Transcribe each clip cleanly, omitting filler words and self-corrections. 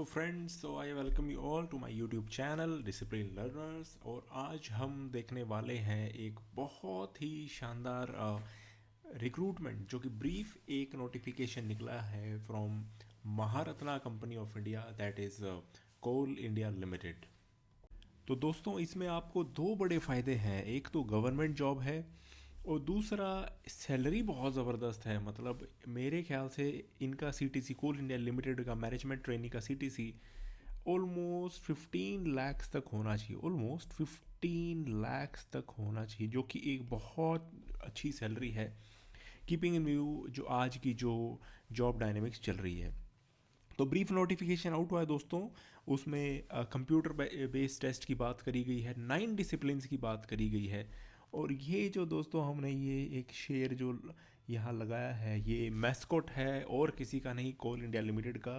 Hello friends, so I welcome you all to my YouTube channel discipline learners. और आज हम देखने वाले हैं एक बहुत ही शानदार रिक्रूटमेंट जो कि ब्रीफ एक नोटिफिकेशन निकला है from Maharatna company of India, that is Coal India Limited. तो दोस्तों, इसमें आपको दो बड़े फ़ायदे हैं। एक तो गवर्नमेंट जॉब है और दूसरा सैलरी बहुत ज़बरदस्त है। मतलब मेरे ख्याल से इनका सीटीसी, कोल इंडिया लिमिटेड का मैनेजमेंट ट्रेनिंग का सीटीसी ऑलमोस्ट 15 लाख तक होना चाहिए। ऑलमोस्ट 15 लाख तक होना चाहिए, जो कि एक बहुत अच्छी सैलरी है, कीपिंग इन व्यू जो आज की जो जॉब डायनेमिक्स चल रही है। तो ब्रीफ नोटिफिकेशन आउट हुआ है दोस्तों। उसमें कंप्यूटर बेस्ड टेस्ट की बात करी गई है, 9 डिसिप्लिन्स की बात करी गई है। और ये जो दोस्तों हमने ये एक शेर जो यहाँ लगाया है, ये मैस्कोट है और किसी का नहीं, कोल इंडिया लिमिटेड का।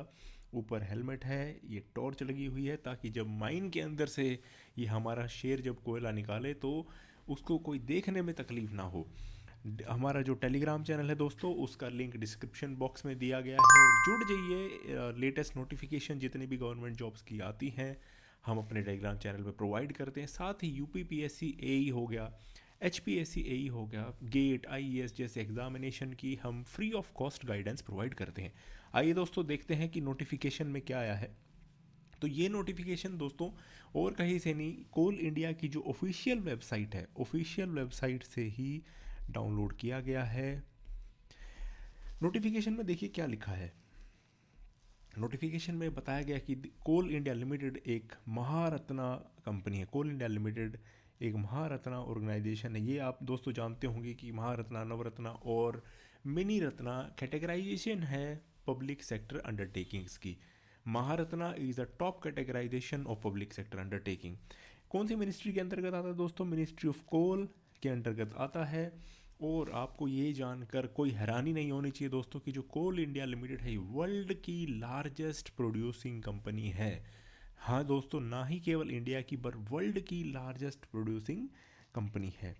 ऊपर हेलमेट है, ये टॉर्च लगी हुई है ताकि जब माइन के अंदर से ये हमारा शेर जब कोयला निकाले तो उसको कोई देखने में तकलीफ ना हो। हमारा जो टेलीग्राम चैनल है दोस्तों, उसका लिंक डिस्क्रिप्शन बॉक्स में दिया गया है, और जुड़ जाइए। लेटेस्ट नोटिफिकेशन जितनी भी गवर्नमेंट जॉब्स की आती हैं हम अपने टेलीग्राम चैनल पे प्रोवाइड करते हैं। साथ ही यूपीपीएससी एई हो गया, एचपीएससी एई हो गया, गेट आईएएस जैसे एग्जामिनेशन की हम free of cost guidance provide करते हैं। आइए दोस्तों, देखते हैं कि नोटिफिकेशन में क्या आया है। तो ये नोटिफिकेशन दोस्तों और कहीं से नहीं, कोल इंडिया की जो ऑफिशियल वेबसाइट है, ऑफिशियल वेबसाइट से ही डाउनलोड किया गया है। नोटिफिकेशन में देखिए क्या लिखा है। नोटिफिकेशन में बताया गया कि कोल इंडिया लिमिटेड एक महारत्ना कंपनी है। कोल इंडिया लिमिटेड एक महारत्ना ऑर्गेनाइजेशन है। ये आप दोस्तों जानते होंगे कि महारत्ना, नवरत्ना और मिनी रत्ना कैटेगराइजेशन है पब्लिक सेक्टर अंडरटेकिंग्स की। Maharatna is a top categorisation of public sector undertaking. कौन सी मिनिस्ट्री के अंतर्गत आता है दोस्तों? मिनिस्ट्री ऑफ कोल के अंतर्गत आता है। और आपको ये जानकर कोई हैरानी नहीं होनी चाहिए दोस्तों कि जो कोल इंडिया लिमिटेड है, वर्ल्ड की लार्जेस्ट प्रोड्यूसिंग कंपनी है। हाँ दोस्तों, ना ही केवल इंडिया की पर वर्ल्ड की लार्जेस्ट प्रोड्यूसिंग कंपनी है।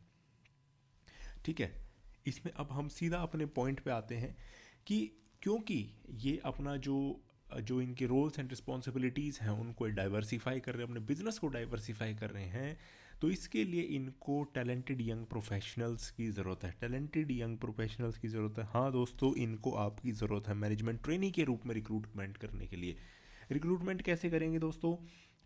ठीक है, इसमें अब हम सीधा अपने पॉइंट पे आते हैं कि क्योंकि ये अपना जो जो इनके रोल्स एंड रिस्पॉन्सिबिलिटीज़ हैं उनको डाइवर्सिफाई कर रहे हैं, अपने बिजनेस को डाइवर्सिफाई कर रहे हैं, तो इसके लिए इनको टैलेंटेड यंग प्रोफेशनल्स की ज़रूरत है। टैलेंटेड यंग प्रोफेशनल्स की ज़रूरत है। हाँ दोस्तों, इनको आपकी ज़रूरत है मैनेजमेंट ट्रेनी के रूप में रिक्रूटमेंट करने के लिए। रिक्रूटमेंट कैसे करेंगे दोस्तों?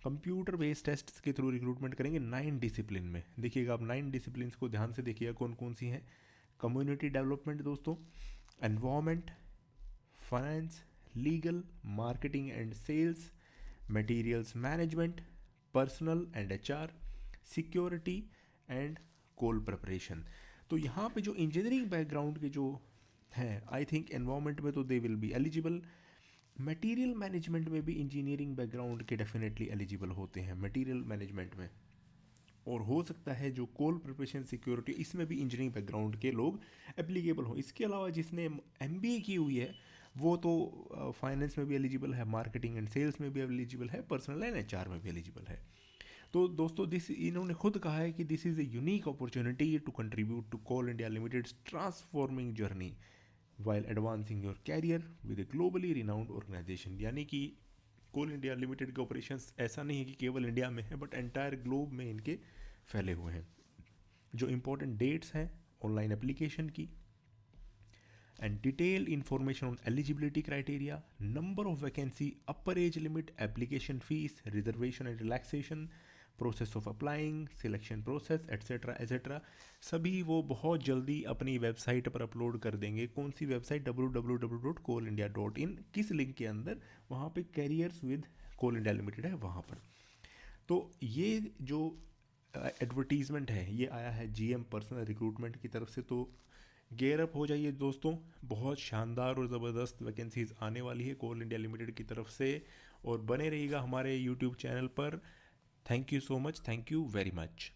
कंप्यूटर बेस्ड टेस्ट के थ्रू रिक्रूटमेंट करेंगे 9 डिसिप्लिन में। देखिएगा आप 9 डिसिप्लिन को ध्यान से देखिएगा कौन कौन सी हैं। कम्युनिटी डेवलपमेंट दोस्तों, environment, finance, legal, marketing and sales, materials management, personal and HR, security and coal preparation. तो यहाँ पे जो इंजीनियरिंग बैकग्राउंड के जो हैं, आई थिंक एनवायरमेंट में तो they will be eligible. Material management में भी इंजीनियरिंग बैकग्राउंड के डेफिनेटली एलिजिबल होते हैं मटेरियल मैनेजमेंट में। और हो सकता है जो कोल प्रिपरेशन, सिक्योरिटी, इसमें भी इंजीनियरिंग बैकग्राउंड के लोग एप्लीकेबल हो। इसके अलावा जिसने एमबीए की हुई है वो तो फाइनेंस में भी एलिजिबल है, मार्केटिंग एंड सेल्स में भी एलिजिबल है, पर्सनल एंड एचआर में भी एलिजिबल है। तो दोस्तों, दिस इन्होंने खुद कहा है कि this is a unique opportunity to contribute to Coal India Limited's transforming journey while advancing your career with a globally renowned organisation. यानी कि कोल इंडिया लिमिटेड के ऑपरेशंस ऐसा नहीं है कि केवल इंडिया में है, बट एंटायर ग्लोब में इनके फैले हुए हैं। जो इंपॉर्टेंट डेट्स हैं ऑनलाइन एप्लीकेशन की, and detailed information on eligibility criteria, number of vacancy, upper age limit, application fees, reservation and relaxation, process of applying, selection process, etcetera etcetera, सभी वो बहुत जल्दी अपनी वेबसाइट पर अपलोड कर देंगे। कौन सी वेबसाइट? www.coalindia.in। किस लिंक के अंदर? वहाँ पे careers with Coal India Limited है वहाँ पर। तो ये जो एडवर्टीज़मेंट है ये आया है जीएम पर्सनल रिक्रूटमेंट की तरफ से। तो गेयर अप हो जाइए दोस्तों, बहुत शानदार और ज़बरदस्त वैकेंसीज आने वाली है कोल इंडिया लिमिटेड की तरफ से। और बने रहिएगा हमारे यूट्यूब चैनल पर। Thank you so much, thank you very much.